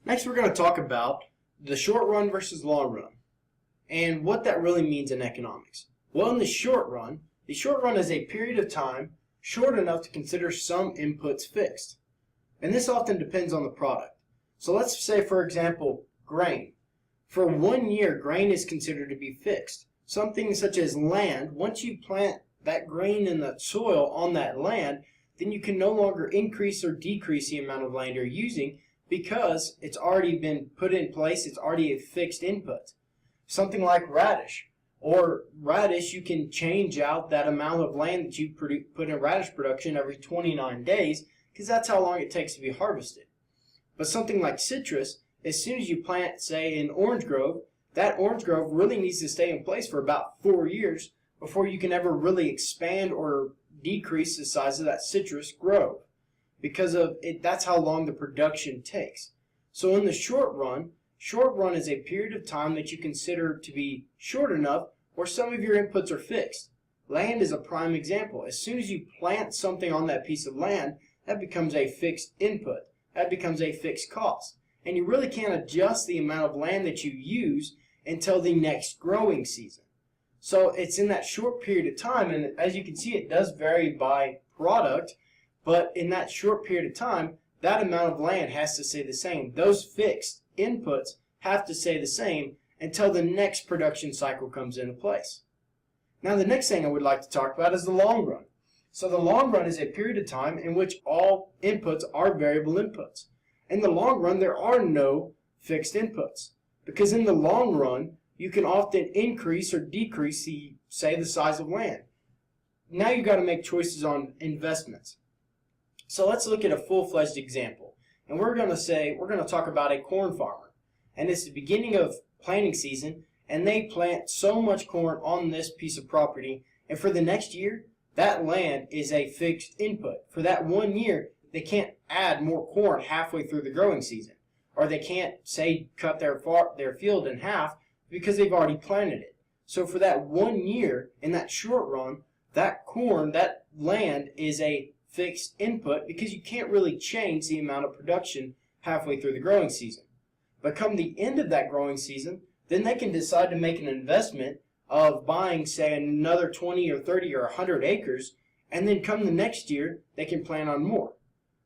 Next, we're going to talk about the short run versus long run and what that really means in economics. Well, in the short run is a period of time short enough to consider some inputs fixed. And this often depends on the product. So let's say, for example, grain. For 1 year, grain is considered to be fixed. Something such as land, once you plant that grain in the soil on that land, then you can no longer increase or decrease the amount of land you're using because it's already been put in place, it's already a fixed input. Something like radish. You can change out that amount of land that you put in radish production every 29 days because that's how long it takes to be harvested. But something like citrus, as soon as you plant, say, an orange grove, that orange grove really needs to stay in place for about 4 years before you can ever really expand or decrease the size of that citrus grove. Because of it, that's how long the production takes. So in the short run is a period of time that you consider to be short enough where some of your inputs are fixed. Land is a prime example. As soon as you plant something on that piece of land, that becomes a fixed input. That becomes a fixed cost. And you really can't adjust the amount of land that you use until the next growing season. So it's in that short period of time, and as you can see, it does vary by product, but in that short period of time, that amount of land has to stay the same. Those fixed inputs have to stay the same until the next production cycle comes into place. Now, the next thing I would like to talk about is the long run. So the long run is a period of time in which all inputs are variable inputs. In the long run, there are no fixed inputs because in the long run, you can often increase or decrease the size of land. Now you've got to make choices on investments. So let's look at a full-fledged example. And we're going to talk about a corn farmer. And it's the beginning of planting season, and they plant so much corn on this piece of property, and for the next year, that land is a fixed input. For that 1 year, they can't add more corn halfway through the growing season. Or they can't, say, cut their field in half because they've already planted it. So for that 1 year, in that short run, that corn, that land is a fixed input because you can't really change the amount of production halfway through the growing season. But come the end of that growing season, then they can decide to make an investment of buying, say, another 20 or 30 or 100 acres, and then come the next year, they can plan on more.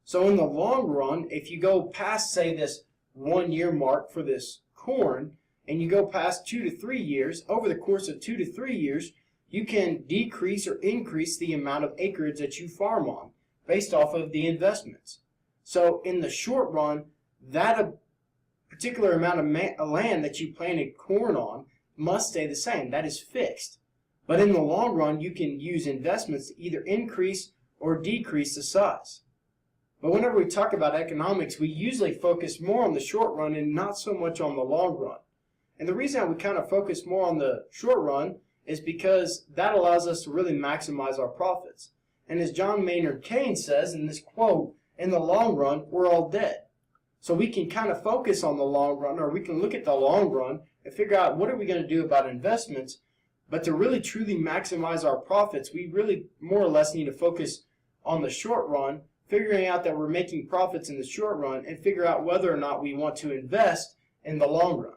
So in the long run, if you go past, say, this 1 year mark for this corn, and you go past 2 to 3 years, over the course of 2 to 3 years, you can decrease or increase the amount of acreage that you farm on based off of the investments. So in the short run, that particular amount of land that you planted corn on must stay the same. That is fixed. But in the long run, you can use investments to either increase or decrease the size. But whenever we talk about economics, we usually focus more on the short run and not so much on the long run. And the reason we kind of focus more on the short run is because that allows us to really maximize our profits. And as John Maynard Keynes says in this quote, in the long run, we're all dead. So we can kind of focus on the long run, or we can look at the long run and figure out what are we going to do about investments. But to really truly maximize our profits, we really more or less need to focus on the short run, figuring out that we're making profits in the short run, and figure out whether or not we want to invest in the long run.